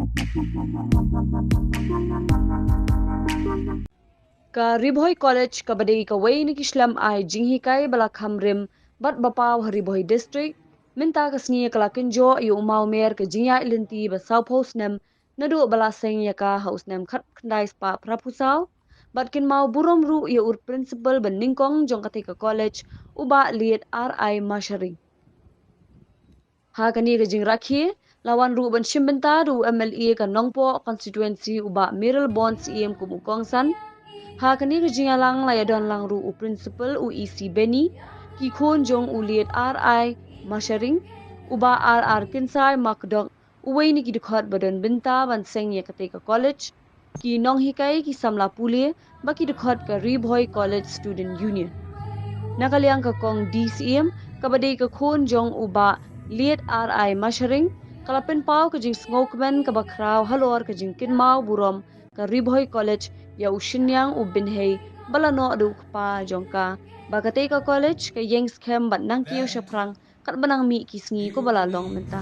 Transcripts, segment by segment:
Ka Ri-Bhoi College ka badai ka way ni kislam ay Jingïaid Balakham rim bat bapaw Ri-Bhoi district minta ka sni ka Kynjoh yu umaw mer ka Jingïaid Lynti ba South Snem nadu balaseng ya ka Snem khat khandai spa prapusaw bat Kynmaw Burom ru yu ur principal ban ningkong jong ka college uba liat RI Mashari ha kani ka jing rakhi lawan ru ban shimbenta ru MLA ka Nongpo constituency uba Miral Bonds EM kumukong san ha kani ka jingalang la yadon lang ru u principal u EC Beni ki khon jong u liat RI Masharing uba RR Kinsai Makdok uway ni kidukhat badan binta ban seng ya ka college ki nong hikai ki samla pule ba kidukhat ka Ri-Bhoi College Student Union nakaliang ka kong DCM kabadai ka khon jong uba liat RI Masharing kalapin pau ka jing smokeman ka bakraw halor ka jing Kynmaw Burom ka Ri-Bhoi College ya ushinyang ubinhei balano adu pa jongka bakatei ka college ka yengs kem bat nang kiyo shaprang kat banang mi kisngi ko balalong menta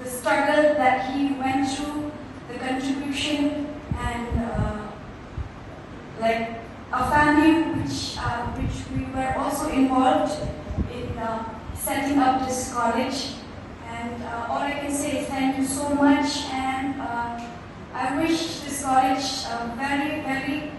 the struggle that he went through, the contribution, and like a family which we were also involved in setting up this college. And all I can say is thank you so much, and I wish this college very, very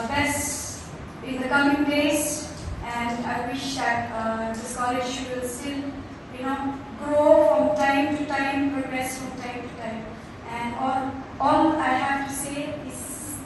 best in the coming days. And I wish that this college will still, grow from time to time, progress from time to time. And all I have to say is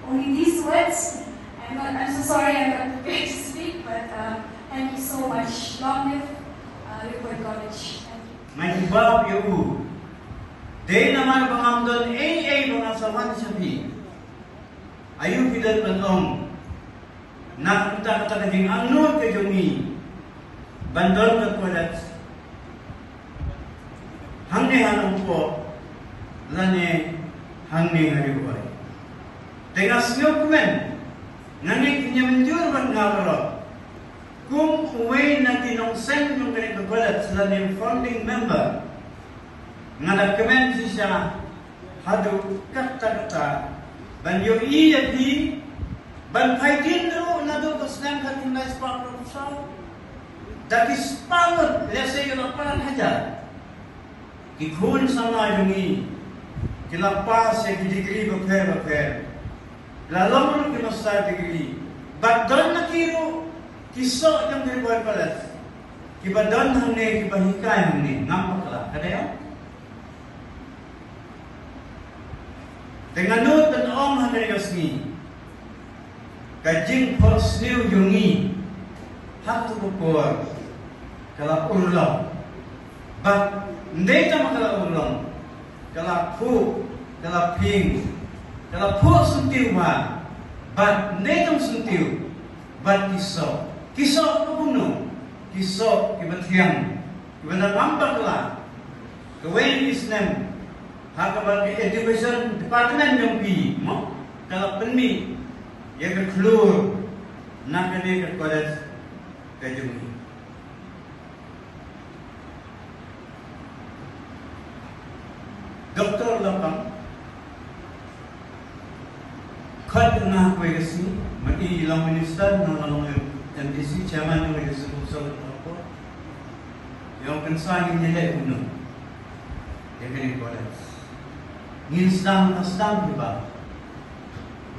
only these words. I'm so sorry I'm not prepared to speak, but thank you so much. Long live Ri-Bhoi College. Thank you. May ibab yu. Day naman pangamdon ay mga saman sabi. Ayu pidat panong. Nakunta ka kaging anod ka jungi. Bandol ka kulat. Hangni hanong po. Lani hangni Ri-Bhoi. Tengas nyo kumen. Nangik niya menjur ban ngawalot. Kung uwi na tinongsen yung ganito kulat sila ng founding member. Nga nagkamen siya hadu kata-kata. Ban yung iya di ban kaitin ro na do Snem katin na ispa proposal. Dati spawot lesa yung napalan hajar. Kikun sama yung kilapas sa degree bakher. Lalong mo kinasta degree. But doon nakiro kiso yung Ri-Bhoi College. Kiba doon hangni, kiba hikay hangni. Ngampakla. Kadayo? Tenganut dan om hangni yosni. Kajing porsniu yungi. Hatu bukor. Kala urlong. But hindi ka makala urlong. Kala pu. Kala ping. Kala pu suntiu ha. But hindi kang suntiu. But kiso. Kiso ko puno. Kiso kibatiyang. Kibanagambakla. Gawin ni Snem. Hakabang education department yung pi mo. Kalau penmi. Yang keluar. Nak kena ke college. Kajungi. Doktor lapang. Khat na ko kasi mati ilang minister no nalong MDC chairman ng resolution ko. Yung kansahin nila uno. Yang kini college. nginsdam kasdam diba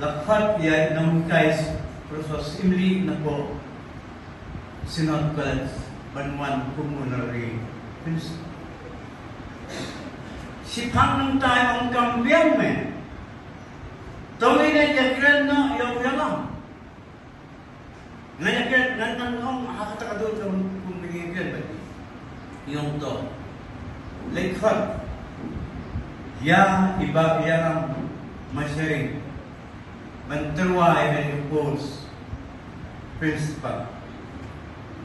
lakhat ya namukais proses imli na po sinod college banwan kumunari si pang tayo ang kambiyan me tawin na yakren na yung yalang ngayon nanong hakatakado sa kumingin yung to lekhat ya iba yang masyering menterwai dan impose principal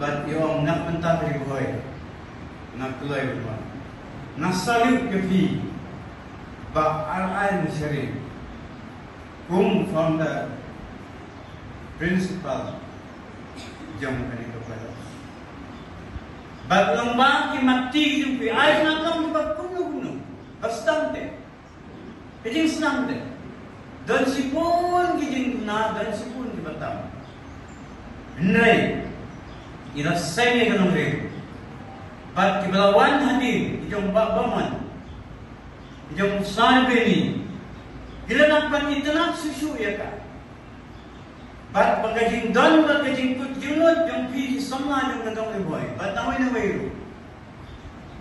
but yung nakpunta Ri-Bhoi naktuloy ba nasalip kapi ba aral masyering kung from the principal jam kanito pala but nung ba kimati yung pi ay nakam ba kuno bastante kajing snamde dan sipun kijing na dan sipun di batam nay ina sene kanong rin but kibalawan hadin ijong babaman ijong sanbeni gilanakpan itanak susuya ka but pagkajing don pagkajing kutjunod yung pi sama yung nagong Ri-Bhoi but naway na wayro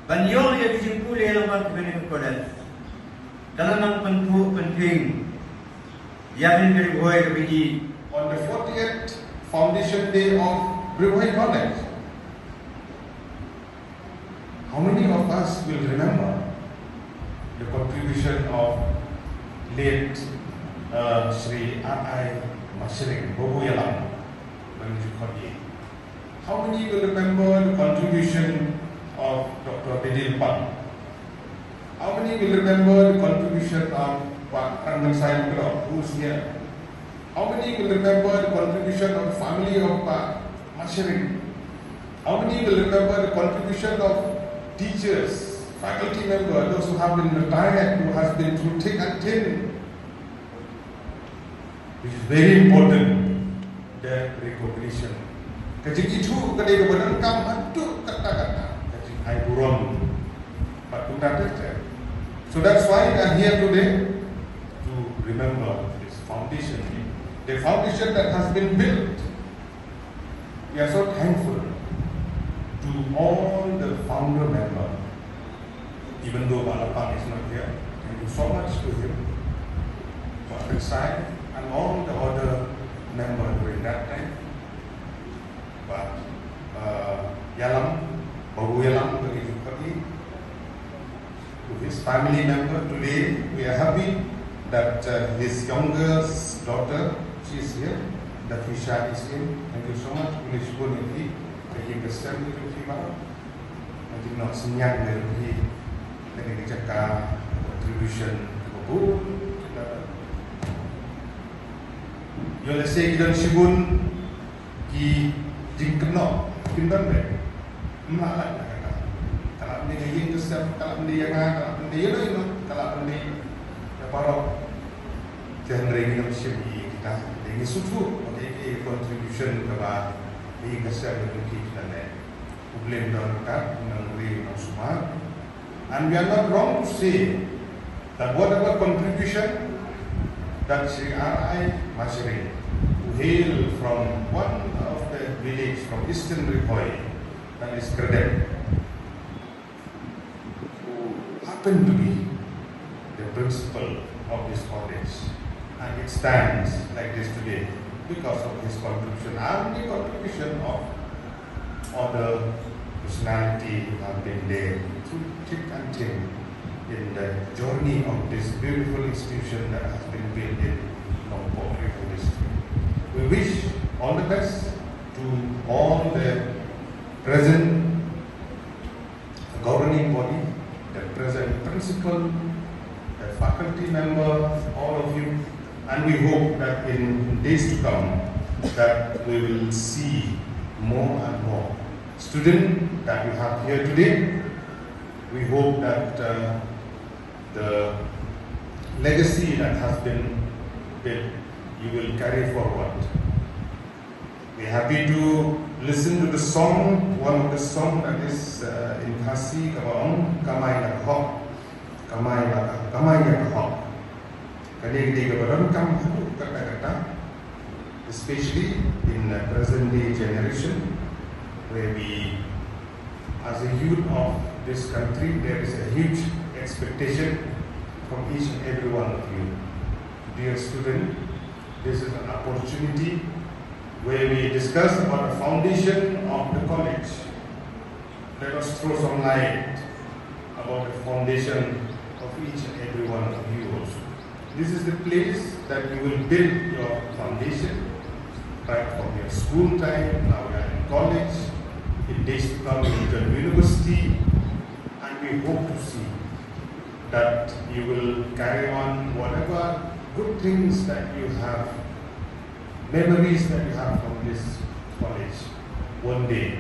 banyo ya kijing kuli lang pagkabini kodan dalam ang penting yakin Ri-Bhoi kabiji on the 40th foundation day of Ri-Bhoi College. How many of us will remember the contribution of late Sri R.I. Mashiring Bobuyalam menuju Khublei? How many will remember the contribution of Dr. Bedil Pang? How many will remember the contribution of Pak Ranggan Sain Krok, who is here? How many will remember the contribution of the family of Pak Mashiring? How many will remember the contribution of teachers, faculty members, those who have been retired, who has been through thick and thin? Which is very important, that recognition. Kajik itu kadai kebenaran kam hantu kata-kata. Kajik Hai Burom, Pak Tungkat. So that's why we are here today to remember this foundation. The foundation that has been built. We are so thankful to all the founder members. Even though Balapang is not here, thank you so much to him for his side and all the other members during that time. But Yalam, Babu Yalam, to his family member today, we are happy that his youngest daughter, she is here, that Fisha is here. Thank you so much, Police Boniti, taking the step with you, I did not senyap dari dari Jakarta contribution Babu. Yo lese kita sibun ki Jingïaid Lynti, malah kata. Kalau ni yang kesal, kalau ni yang kalau ni yang itu, kalau ni para genre ini mesti kita ini suatu okey contribution kepada ini kesal itu kita ni. Khublei berkat mengenai semua. And we are not wrong to say that whatever contribution that Sri R.I. Mashiring, who hail from one of the village from Eastern Ri-Bhoi, that is Kredek, who happened to be the principal of this college, and it stands like this today because of his contribution and the contribution of other personality who have been there through thick and thin in the journey of this beautiful institution that has been built in Lompok River District. We wish all the best to all the present governing body, the present principal, the faculty member, all of you, and we hope that in days to come that we will see more and more students that we have here today. We hope that the legacy that has been built, you will carry forward. We're happy to listen to the song, one of the songs that is in Khasi, Kamai Kamai Kamai especially in the present day generation, where we, as a youth of this country, there is a huge expectation from each and every one of you. Dear student, this is an opportunity where we discuss about the foundation of the college. Let us throw some light about the foundation of each and every one of you also. This is the place that you will build your foundation, right from your school time, now we are in college, in days to come you will go to university, and we hope to see that you will carry on whatever good things that you have, memories that you have from this college one day.